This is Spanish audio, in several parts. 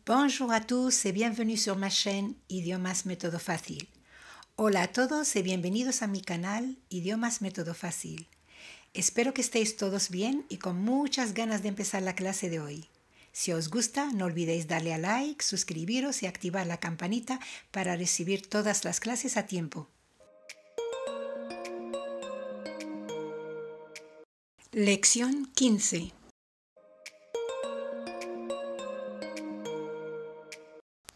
Bonjour à tous et bienvenue sur ma chaîne Idiomas Método Fácil. Hola a todos y bienvenidos a mi canal Idiomas Método Fácil. Espero que estéis todos bien y con muchas ganas de empezar la clase de hoy. Si os gusta, no olvidéis darle a like, suscribiros y activar la campanita para recibir todas las clases a tiempo. Lección 15.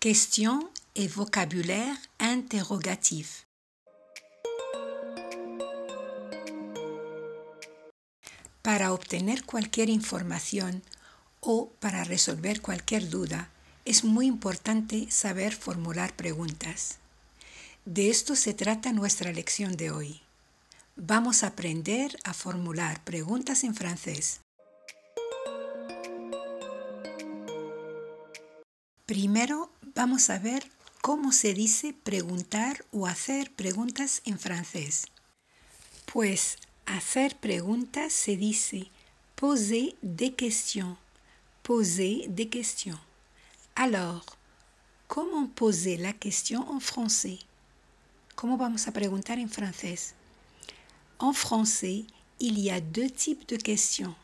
Question et vocabulaire interrogatif. Para obtener cualquier información o para resolver cualquier duda, es muy importante saber formular preguntas. De esto se trata nuestra lección de hoy. Vamos a aprender a formular preguntas en francés. Primero vamos a ver cómo se dice preguntar o hacer preguntas en francés. Pues hacer preguntas se dice poser des questions. Poser des questions. Alors, comment poser la question en français? ¿Cómo vamos a preguntar en francés? En français, il y a deux types de questions.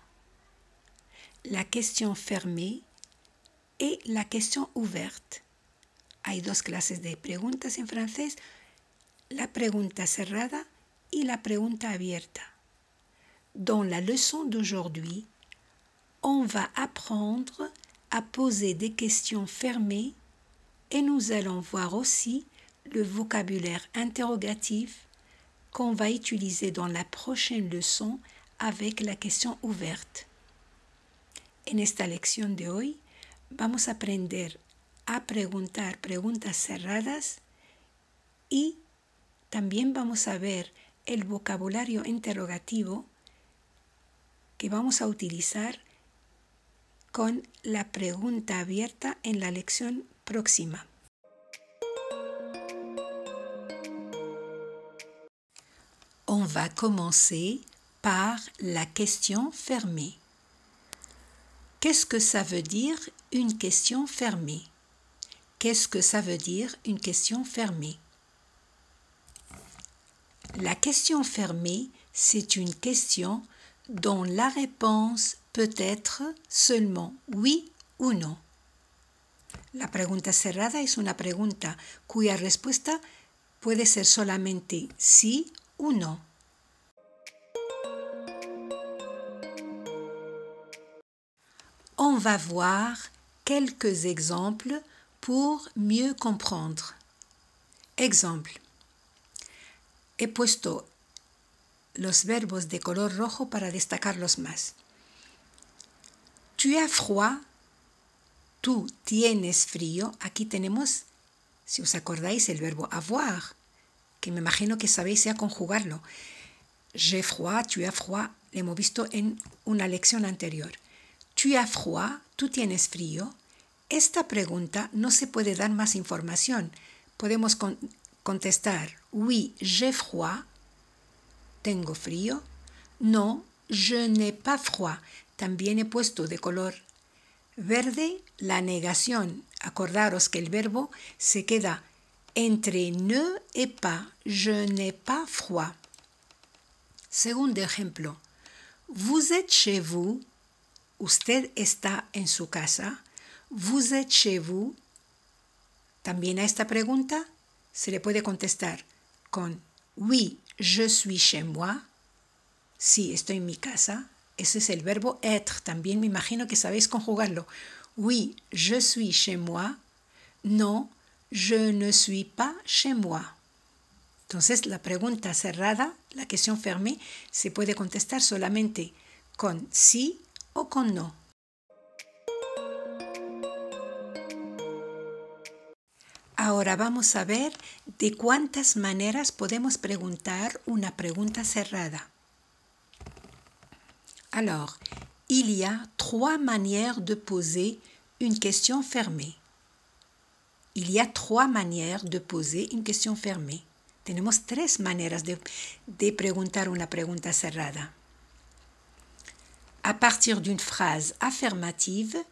La question fermée et la question ouverte. Hay dos clases de preguntas en francés, la pregunta cerrada y la pregunta abierta. Dans la leçon d'aujourd'hui, on va apprendre à poser des questions fermées et nous allons voir aussi le vocabulaire interrogatif qu'on va utiliser dans la prochaine leçon avec la question ouverte. En esta lección de hoy, vamos a aprender a preguntar preguntas cerradas y también vamos a ver el vocabulario interrogativo que vamos a utilizar con la pregunta abierta en la lección próxima. On va commencer par la question fermée. Qu'est-ce que ça veut dire une question fermée? Qu'est-ce que ça veut dire une question fermée? La question fermée, c'est une question dont la réponse peut être seulement oui ou non. La pregunta cerrada es una pregunta cuya respuesta puede ser solamente sí o no. On va voir quelques exemples pour mieux comprendre. Exemple. He puesto los verbos de color rojo para destacarlos más. Tu as froid. Tú tienes frío. Aquí tenemos, si os acordáis, el verbo avoir, que me imagino que sabéis ya conjugarlo. J'ai froid, tu as froid, lo hemos visto en una lección anterior. Tu as froid, tú tienes frío. Esta pregunta no se puede dar más información. Podemos contestar, oui, j'ai froid, tengo frío. No, je n'ai pas froid. También he puesto de color verde la negación. Acordaros que el verbo se queda entre ne et pas. Je n'ai pas froid. Segundo ejemplo. Vous êtes chez vous. Usted está en su casa. Vous êtes chez vous. También a esta pregunta se le puede contestar con oui, je suis chez moi. Sí, estoy en mi casa. Ese es el verbo être. También me imagino que sabéis conjugarlo. Oui, je suis chez moi. No, je ne suis pas chez moi. Entonces, la pregunta cerrada, la question fermée, se puede contestar solamente con sí o con no. Ahora vamos a ver de cuántas maneras podemos preguntar una pregunta cerrada. Alors, il y a 3 manières de poser une question fermée. Il y a 3 manières de poser une question fermée. Tenemos 3 maneras de preguntar una pregunta cerrada. À partir d'une phrase affirmative,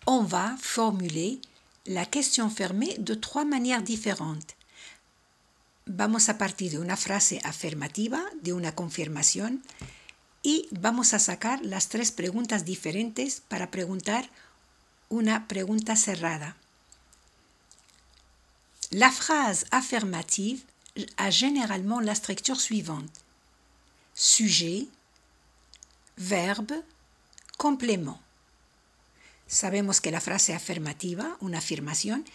on va formuler la question fermée de trois manières différentes. Vamos a partir de una frase afirmativa, de una confirmación, y vamos a sacar las tres preguntas diferentes para preguntar una pregunta cerrada. La phrase affirmative a généralement la structure suivante: sujet, verbe, complément. Sabemos que la frase afirmativa, una afirmación,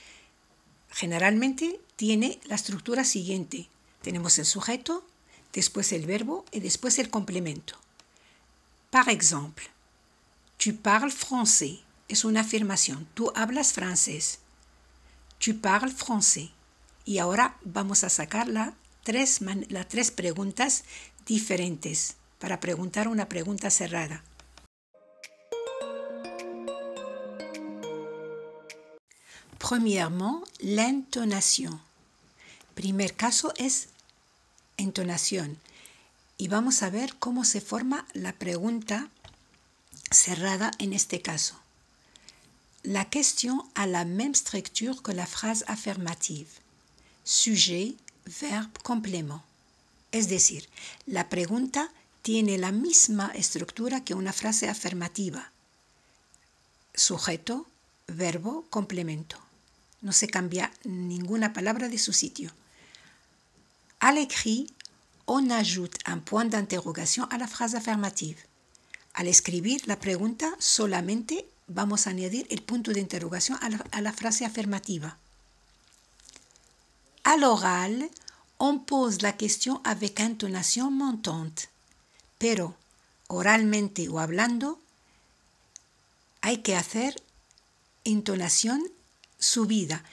generalmente tiene la estructura siguiente. Tenemos el sujeto, después el verbo y después el complemento. Par exemple, tu parles français. Es una afirmación. Tú hablas francés. Tu parles français. Y ahora vamos a sacar las tres preguntas diferentes para preguntar una pregunta cerrada. Premièrement, l'intonation. Primer caso es entonación. Y vamos a ver cómo se forma la pregunta cerrada en este caso. La question a la même structure que la phrase affirmative. Sujet, verbe, complément. Es decir, la pregunta tiene la misma estructura que una frase afirmativa. Sujeto, verbo, complemento. No se cambia ninguna palabra de su sitio. À l'écrit, on ajoute un point d'interrogation à la phrase affirmative. Al escribir la pregunta, solamente vamos a añadir el punto de interrogación a la frase afirmativa. À l'oral, on pose la question avec intonation montante. Pero, oralmente o hablando, hay que hacer entonación subida.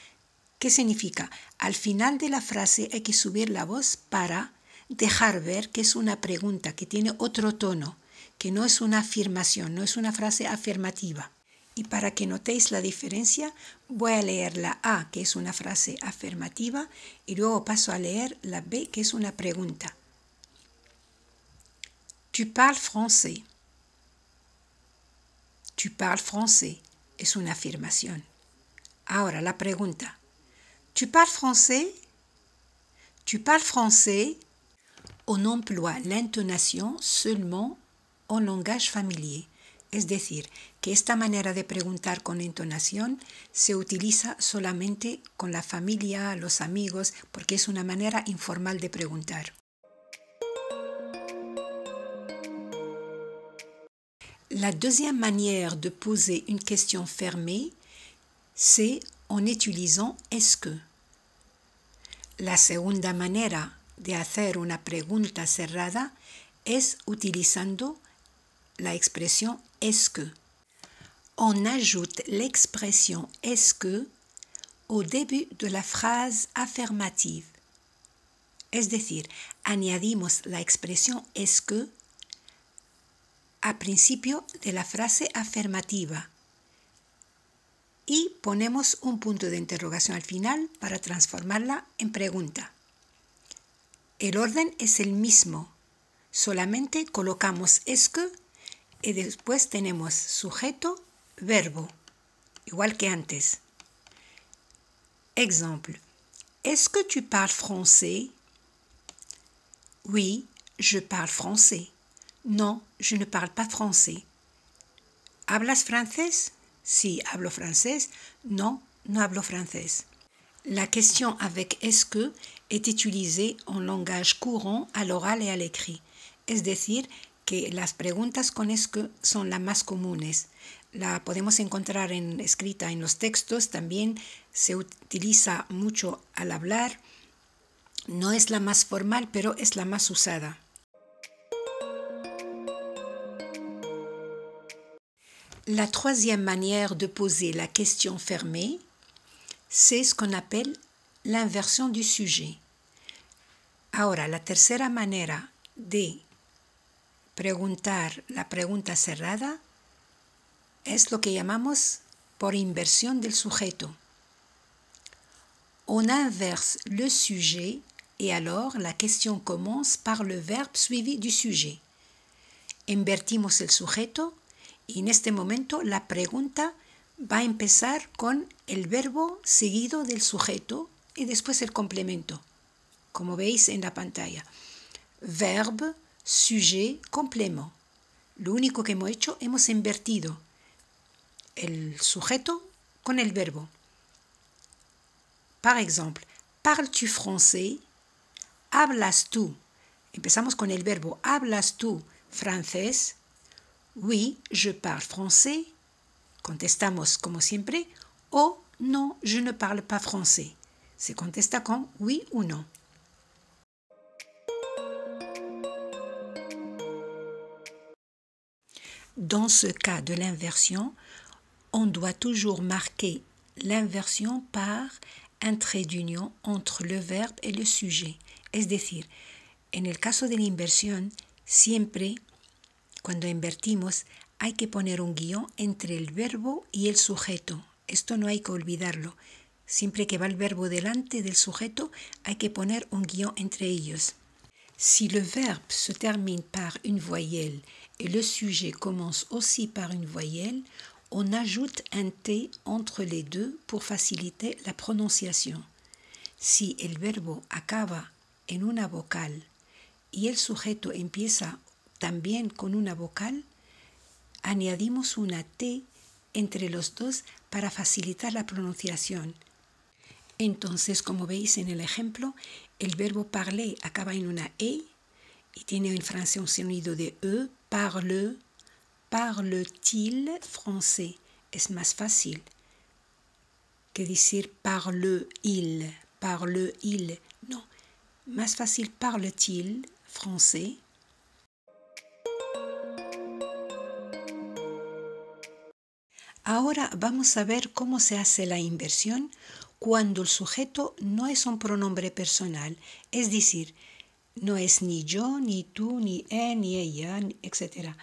¿Qué significa? Al final de la frase hay que subir la voz para dejar ver que es una pregunta, que tiene otro tono, que no es una afirmación, no es una frase afirmativa. Y para que notéis la diferencia, voy a leer la A, que es una frase afirmativa, y luego paso a leer la B, que es una pregunta. Tu parles français. Tu parles français es una afirmación. Ahora la pregunta. Tu parles français? Tu parles français? On emploie l'intonation seulement en langage familier. Es decir, que esta manera de preguntar con entonación se utiliza solamente con la familia, los amigos, porque es una manera informal de preguntar. La deuxième manière de poser une question fermée, c'est en utilisant est-ce que. La segunda manera de hacer una pregunta cerrada es utilizando la expression est-ce que. On ajoute l'expression est-ce que au début de la phrase affirmative. Es decir, añadimos la expresión est-ce que al principio de la frase afirmativa y ponemos un punto de interrogación al final para transformarla en pregunta. El orden es el mismo, solamente colocamos est-ce que y después tenemos sujeto, verbo, igual que antes. Exemple. Est-ce que tu parles français? Oui, je parle français. Non, je ne parle pas français. ¿Hablas francés? Sí, hablo francés. Non, no hablo francés. La question avec est-ce que est utilisée en langage courant à l'oral et à l'écrit. Es decir, que las preguntas con est-ce que son las más comunes. La podemos encontrar escrita en los textos, también se utiliza mucho al hablar. No es la más formal, pero es la más usada. La troisième manière de poser la question fermée, c'est ce qu'on appelle l'inversion du sujet. Ahora, la tercera manera de preguntar la pregunta cerrada es lo que llamamos por inversión del sujeto. On inverse le sujet et alors la question commence par le verbe suivi du sujet. Invertimos el sujeto y en este momento la pregunta va a empezar con el verbo seguido del sujeto y después el complemento, como veis en la pantalla. Verbe, sujet, complément. Lo único que hemos hecho, hemos invertido el sujeto con el verbo. Par exemple, parles-tu français? ¿Hablas tú? Empezamos con el verbo. ¿Hablas tú francés? Oui, je parle français. Contestamos como siempre. O non, je ne parle pas français. Se contesta con oui ou non. Dans ce cas de l'inversion, on doit toujours marquer l'inversion par un trait d'union entre le verbe y el sujet. Es decir, en el caso de la inversión, siempre cuando invertimos hay que poner un guión entre el verbo y el sujeto. Esto no hay que olvidarlo. Siempre que va el verbo delante del sujeto, hay que poner un guión entre ellos. Si le verbe se termine par une voyelle et le sujet commence aussi par une voyelle, on ajoute un T entre les deux pour faciliter la prononciation. Si el verbo acaba en una vocal y el sujeto empieza también con una vocal, añadimos una T entre los dos para facilitar la pronunciación. Entonces, como veis en el ejemplo, el verbo parler acaba en una E y tiene en francés un sonido de E, parle, parle-t-il français. Es más fácil que decir parle-il, parle-il. No, más fácil parle-t-il français. Ahora vamos a ver cómo se hace la inversión cuando el sujeto no es un pronombre personal, es decir, no es ni yo, ni tú, ni él, ni ella, etc.,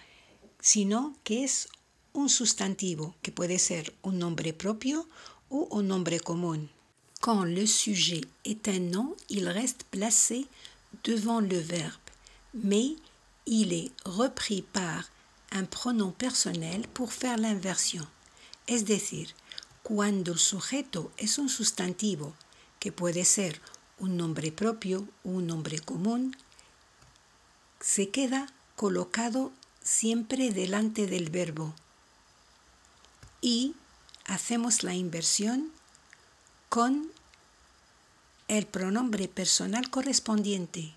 sino que es un sustantivo que puede ser un nombre propio o un nombre común. Quand le sujet est un nom, il reste placé devant le verbe, mais il est repris par un pronom personnel pour faire l'inversion. Es decir, cuando el sujeto es un sustantivo, que puede ser un nombre propio o un nombre común, se queda colocado siempre delante del verbo y hacemos la inversión con el pronombre personal correspondiente.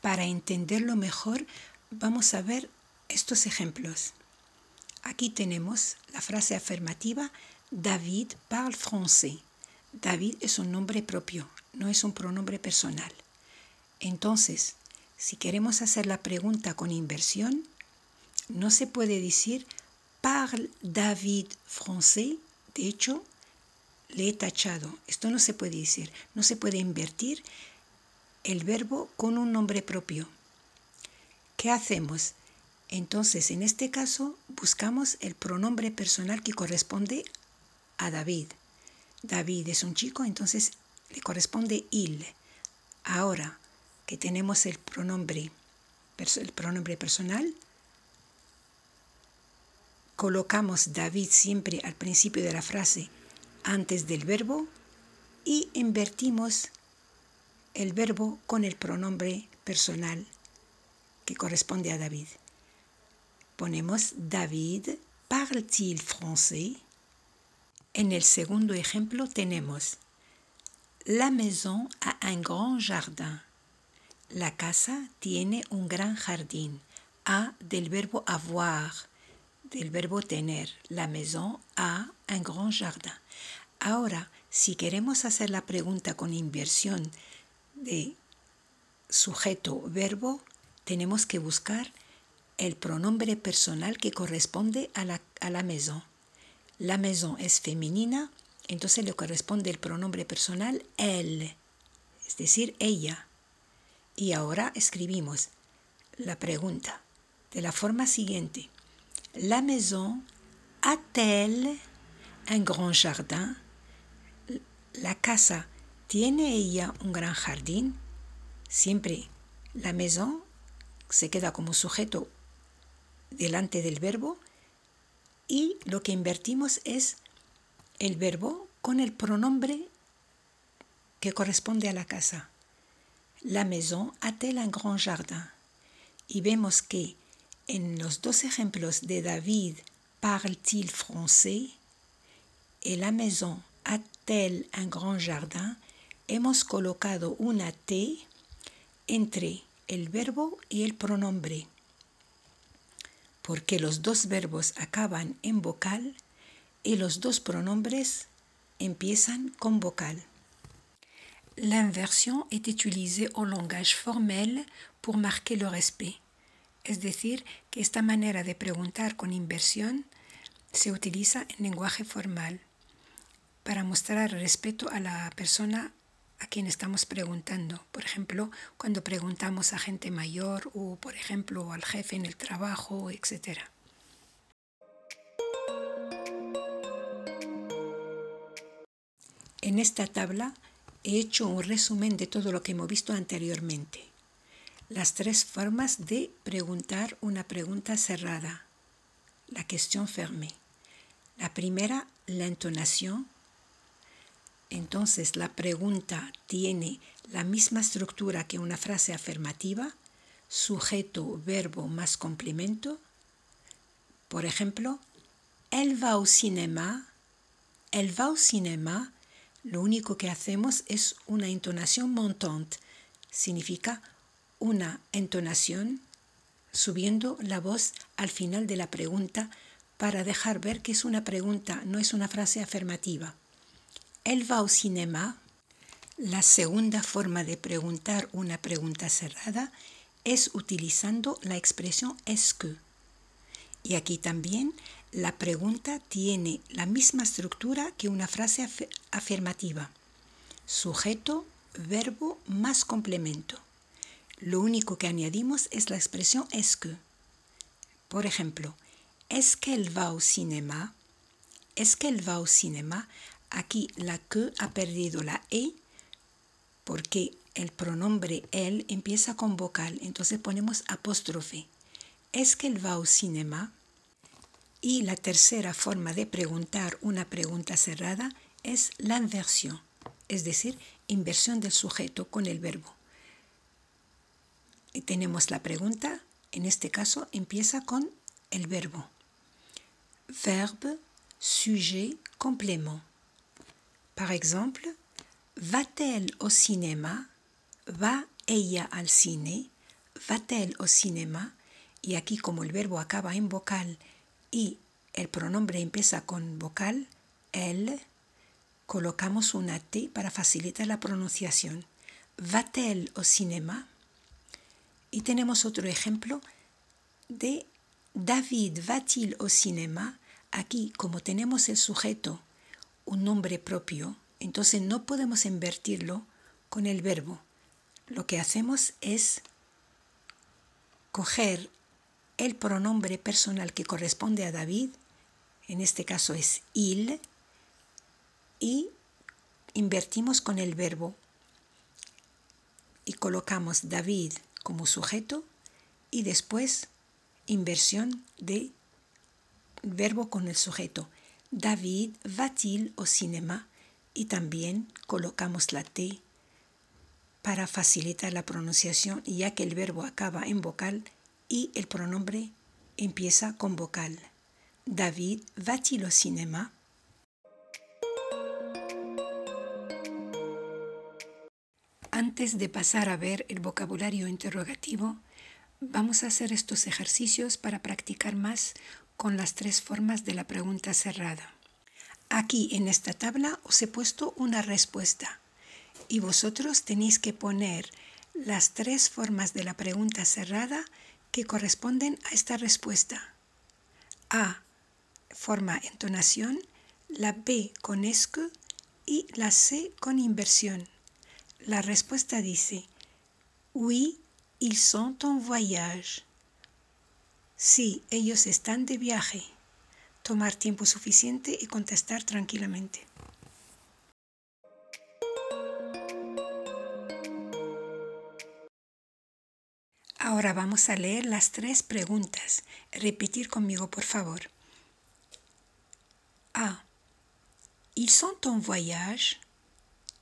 Para entenderlo mejor, vamos a ver estos ejemplos. Aquí tenemos la frase afirmativa David parle français. David es un nombre propio, no es un pronombre personal. Entonces, si queremos hacer la pregunta con inversión, no se puede decir parle David français. De hecho, le he tachado. Esto no se puede decir. No se puede invertir el verbo con un nombre propio. ¿Qué hacemos? Entonces, en este caso, buscamos el pronombre personal que corresponde a David. David es un chico, entonces le corresponde il. Ahora que tenemos el pronombre personal, colocamos David siempre al principio de la frase antes del verbo y invertimos el verbo con el pronombre personal que corresponde a David. Ponemos David parle-t-il français? En el segundo ejemplo tenemos la maison a un grand jardin. La casa tiene un gran jardín. A del verbo avoir, del verbo tener. La maison a un grand jardin. Ahora, si queremos hacer la pregunta con inversión de sujeto-verbo, tenemos que buscar el pronombre personal que corresponde a la maison. La maison es femenina, entonces le corresponde el pronombre personal elle, es decir, ella. Y ahora escribimos la pregunta de la forma siguiente. La maison a-t-elle un grand jardin? La casa, ¿tiene ella un gran jardín? Siempre la maison se queda como sujeto delante del verbo y lo que invertimos es el verbo con el pronombre que corresponde a la casa. La maison a-t-elle un grand jardin? Y vemos que en los dos ejemplos de David, parle-t-il français? Et la maison a-t-elle un grand jardin? Hemos colocado una T entre el verbo y el pronombre, porque los dos verbos acaban en vocal y los dos pronombres empiezan con vocal. L'inversion est utilisée au langage formel pour marquer le respect. Es decir, que esta manera de preguntar con inversión se utiliza en lenguaje formal para mostrar respeto a la persona a quien estamos preguntando. Por ejemplo, cuando preguntamos a gente mayor o, por ejemplo, al jefe en el trabajo, etc. En esta tabla he hecho un resumen de todo lo que hemos visto anteriormente. Las tres formas de preguntar una pregunta cerrada. La question fermée. La primera, la entonación. Entonces, la pregunta tiene la misma estructura que una frase afirmativa, sujeto, verbo más complemento. Por ejemplo, elle va au cinéma. Elle va au cinéma. Lo único que hacemos es una entonación montante. Significa una entonación subiendo la voz al final de la pregunta para dejar ver que es una pregunta, no es una frase afirmativa. Elle va au cinéma. La segunda forma de preguntar una pregunta cerrada es utilizando la expresión est-ce que. Y aquí también la pregunta tiene la misma estructura que una frase afirmativa. Sujeto, verbo más complemento. Lo único que añadimos es la expresión est-ce que. Por ejemplo, est-ce qu'elle va au cinéma? Est-ce qu'elle va au cinéma? Aquí la que ha perdido la E porque el pronombre elle empieza con vocal, entonces ponemos apóstrofe. ¿Es que elle va au cinéma? Y la tercera forma de preguntar una pregunta cerrada es la inversión, es decir, inversión del sujeto con el verbo. Y tenemos la pregunta, en este caso empieza con el verbo. Verbe, sujet, complément. Par exemple, va-t-elle au cinéma? ¿Va ella al cine? ¿Va-t-elle au cinéma? Y aquí como el verbo acaba en vocal y el pronombre empieza con vocal, elle, colocamos una T para facilitar la pronunciación. Va-t-elle au cinéma? Y tenemos otro ejemplo de David va-t-il au cinéma? Aquí como tenemos el sujeto, un nombre propio, entonces no podemos invertirlo con el verbo. Lo que hacemos es coger el pronombre personal que corresponde a David, en este caso es il, y invertimos con el verbo y colocamos David como sujeto y después inversión de verbo con el sujeto. David va-t-il au cinéma? Y también colocamos la T para facilitar la pronunciación, ya que el verbo acaba en vocal y el pronombre empieza con vocal. David va-t-il au cinéma? Antes de pasar a ver el vocabulario interrogativo, vamos a hacer estos ejercicios para practicar más con las tres formas de la pregunta cerrada. Aquí en esta tabla os he puesto una respuesta y vosotros tenéis que poner las tres formas de la pregunta cerrada que corresponden a esta respuesta. A, forma entonación, la B con est que y la C con inversión. La respuesta dice, oui, ils sont en voyage. Sí, ellos están de viaje. Tomar tiempo suficiente y contestar tranquilamente. Ahora vamos a leer las tres preguntas. Repetir conmigo, por favor. A. Ils sont en voyage.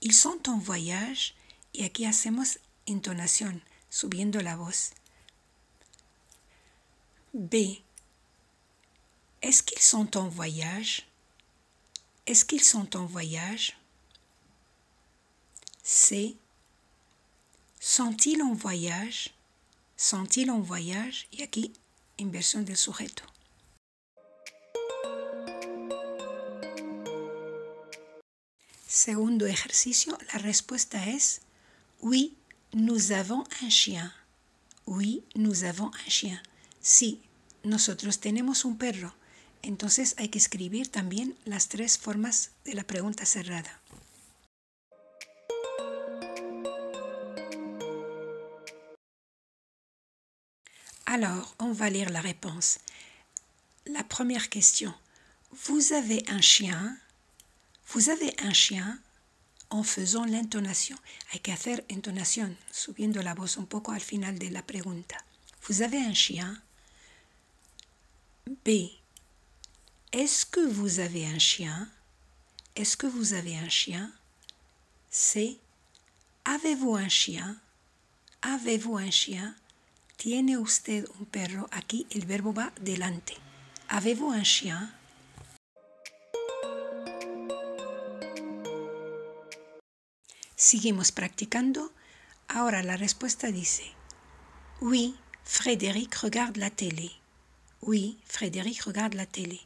Ils sont en voyage. Y aquí hacemos entonación, subiendo la voz. B. Est-ce qu'ils sont en voyage? Est-ce qu'ils sont en voyage? C. Sont-ils en voyage? Sont-ils en voyage? Y aquí, inversión del sujeto. Segundo ejercicio, la respuesta es oui, nous avons un chien. Oui, nous avons un chien. Sí, nosotros tenemos un perro. Entonces hay que escribir también las tres formas de la pregunta cerrada. Alors, on va lire la réponse. La première question. Vous avez un chien? Vous avez un chien? En faisant l'intonation. Hay que hacer entonación, subiendo la voz un poco al final de la pregunta. Vous avez un chien? B. Est-ce que vous avez un chien? Est-ce que vous avez un chien? C. ¿Avez-vous un chien? ¿Avez-vous un chien? ¿Tiene usted un perro? Aquí el verbo va delante. ¿Avez-vous un chien? Seguimos practicando. Ahora la respuesta dice: Oui, Frédéric regarde la télé. Oui, Frédéric regarde la télé.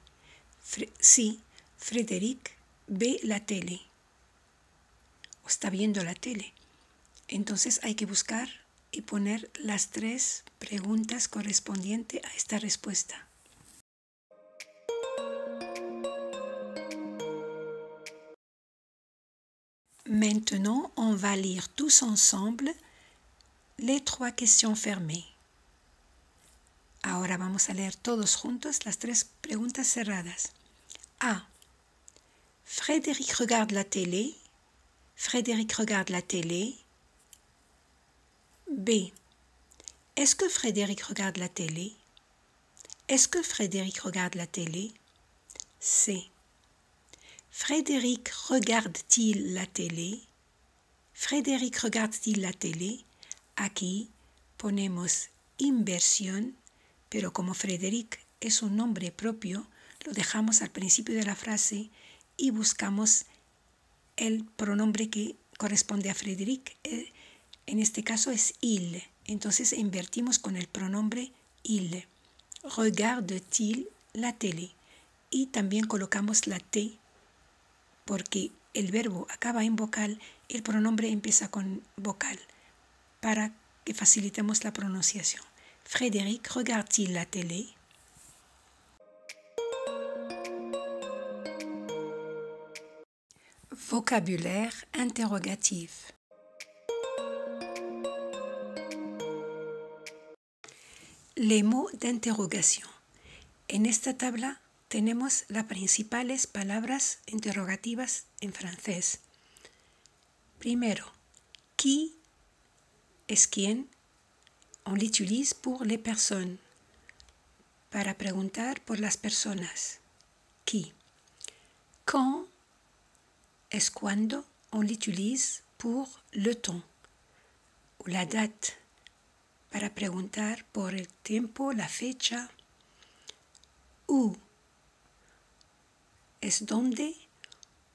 Sí, Frédéric ve la tele. O está viendo la tele. Entonces hay que buscar y poner las tres preguntas correspondientes a esta respuesta. Maintenant, on va lire tous ensemble les trois questions fermées. Ahora vamos a leer todos juntos las tres preguntas cerradas. A. Frédéric regarde la télé. Frédéric regarde la télé. B. Est-ce que Frédéric regarde la télé? Est-ce que Frédéric regarde la télé? C. Frédéric regarde-t-il la télé? Frédéric regarde-t-il la télé? Aquí ponemos inversión, pero como Frédéric es un nombre propio, lo dejamos al principio de la frase y buscamos el pronombre que corresponde a Frédéric. En este caso es il. Entonces invertimos con el pronombre il. Regarde-t-il la télé? Y también colocamos la T porque el verbo acaba en vocal y el pronombre empieza con vocal para que facilitemos la pronunciación. Frédéric regarde-t-il la télé? Vocabulaire interrogatif. Les mots d'interrogation. En esta tabla tenemos las principales palabras interrogativas en francés. Primero, qui es quién. On l'utilise pour les personnes. Para preguntar por las personas. Qui. Quand es cuando. On l'utilise pour le temps ou la date. Para preguntar por el tiempo, la fecha. Où es donde.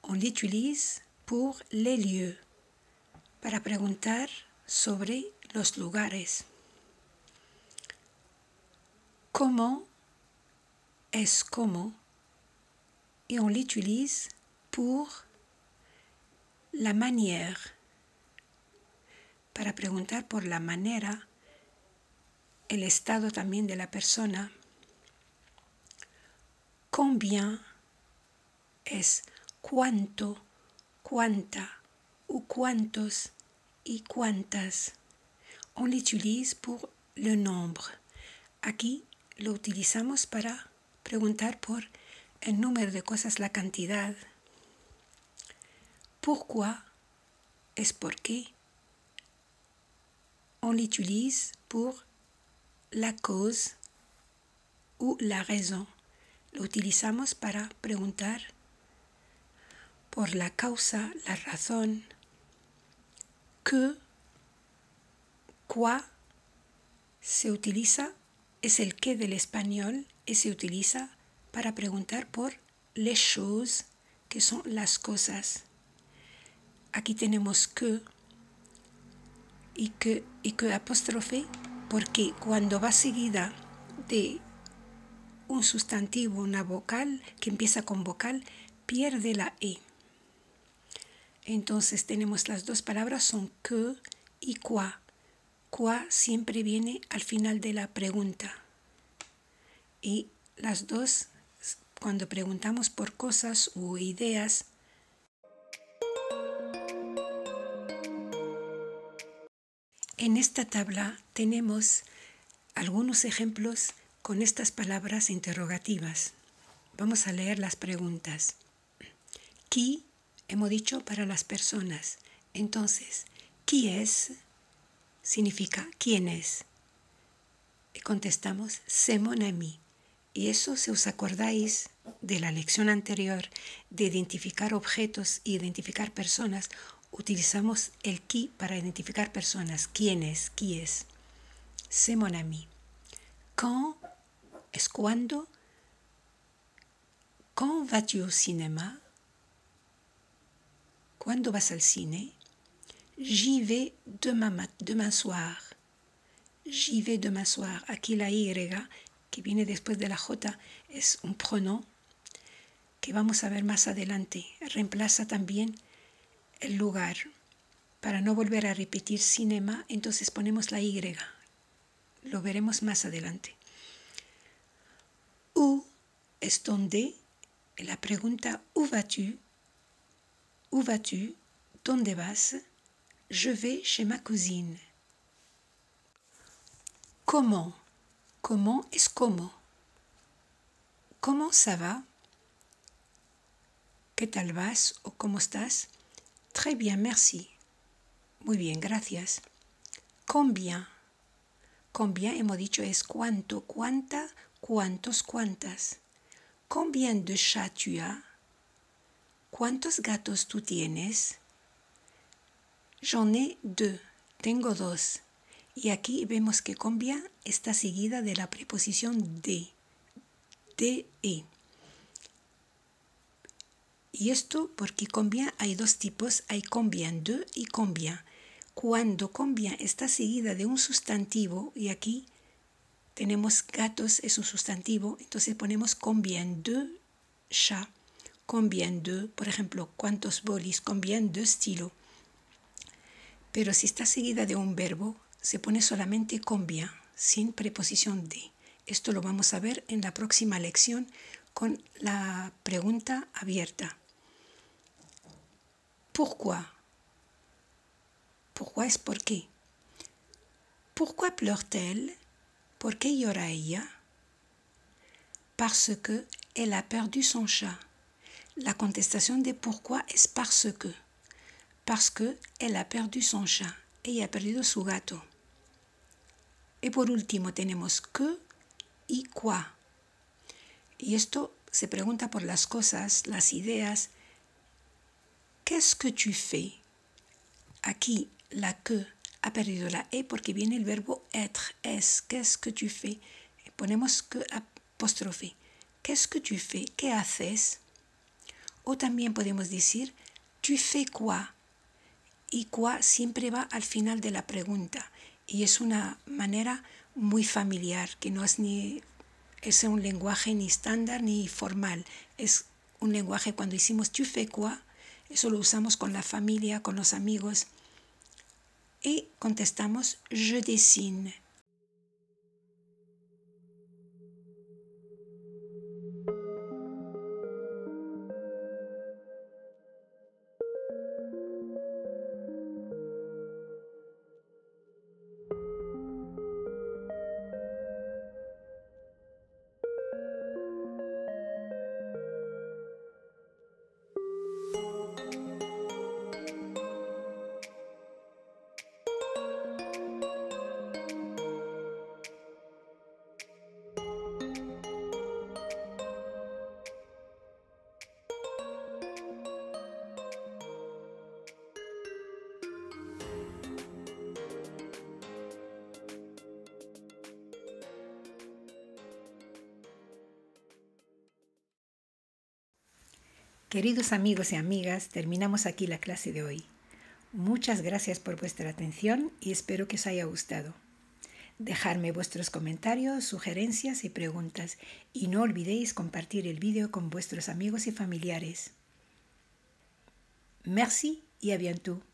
On l'utilise pour les lieux. Para preguntar sobre los lugares. Comment es como. Et on l'utilise pour la manière. Para preguntar por la manera, el estado también de la persona. Combien es cuánto, cuánta ou cuántos y cuántas. On l'utilise pour le nombre. Aquí lo utilizamos para preguntar por el número de cosas, la cantidad. Pourquoi es por qué. On l'utilise pour la cause ou la raison. Lo utilizamos para preguntar por la causa, la razón. Que, quoi, se utiliza, es el que del español y se utiliza para preguntar por les choses, que son las cosas. Aquí tenemos que y que apóstrofe, porque cuando va seguida de un sustantivo, una vocal que empieza con vocal, pierde la E. Entonces tenemos las dos palabras, son que y quoi. Quoi siempre viene al final de la pregunta. Y las dos, cuando preguntamos por cosas o ideas, en esta tabla tenemos algunos ejemplos con estas palabras interrogativas. Vamos a leer las preguntas. Qui, hemos dicho para las personas. Entonces, qui es significa quién es. Y contestamos, c'est mon ami. Y eso, si os acordáis de la lección anterior de identificar objetos e identificar personas, utilizamos el qui para identificar personas. ¿Quién es? ¿Qui es? C'est mon ami. Quand es cuando. Quand vas-tu au cinéma? ¿Cuándo vas al cine? J'y vais demain soir. J'y vais demain soir. Aquí la Y, que viene después de la J, es un pronom que vamos a ver más adelante. Reemplaza también el lugar. Para no volver a repetir cinema, entonces ponemos la Y. Lo veremos más adelante. Où es donde. La pregunta où vas-tu? Où vas-tu? ¿Dónde vas? Je vais chez ma cousine. Comment? Comment es cómo. ¿Cómo ça va? ¿Qué tal vas o cómo estás? Très bien, merci. Muy bien, gracias. Combien? Combien hemos dicho es cuánto, cuánta, cuántos, cuántas. Combien de chats tu as? ¿Cuántos gatos tú tienes? J'en ai deux. Tengo dos. Y aquí vemos que combien está seguida de la preposición de. De e. Y esto porque combien hay dos tipos, hay combien de y combien. Cuando combien está seguida de un sustantivo, y aquí tenemos gatos, es un sustantivo, entonces ponemos combien de chats, combien de, por ejemplo, cuántos bolis, combien de stylos. Pero si está seguida de un verbo, se pone solamente combien, sin preposición de. Esto lo vamos a ver en la próxima lección con la pregunta abierta. Pourquoi? Pourquoi es por qué. Pourquoi pleure-t-elle? ¿Por qué llora ella? Parce que elle a perdu son chat. La contestación de pourquoi es parce que. Parce que elle a perdu son chat. Ella ha perdido su gato. Y por último tenemos que y quoi. Y esto se pregunta por las cosas, las ideas. Qu'est-ce que tu fais? Aquí la que ha perdido la E porque viene el verbo être, es. Qu'est-ce que tu fais? Ponemos que apóstrofe. Qu'est-ce que tu fais? ¿Qué haces? O también podemos decir tu fais quoi? Y quoi siempre va al final de la pregunta. Y es una manera muy familiar, que no es un lenguaje ni estándar ni formal. Es un lenguaje cuando decimos tu fais quoi, eso lo usamos con la familia, con los amigos. Y contestamos je dessine. Queridos amigos y amigas, terminamos aquí la clase de hoy. Muchas gracias por vuestra atención y espero que os haya gustado. Dejadme vuestros comentarios, sugerencias y preguntas y no olvidéis compartir el vídeo con vuestros amigos y familiares. Merci y à bientôt.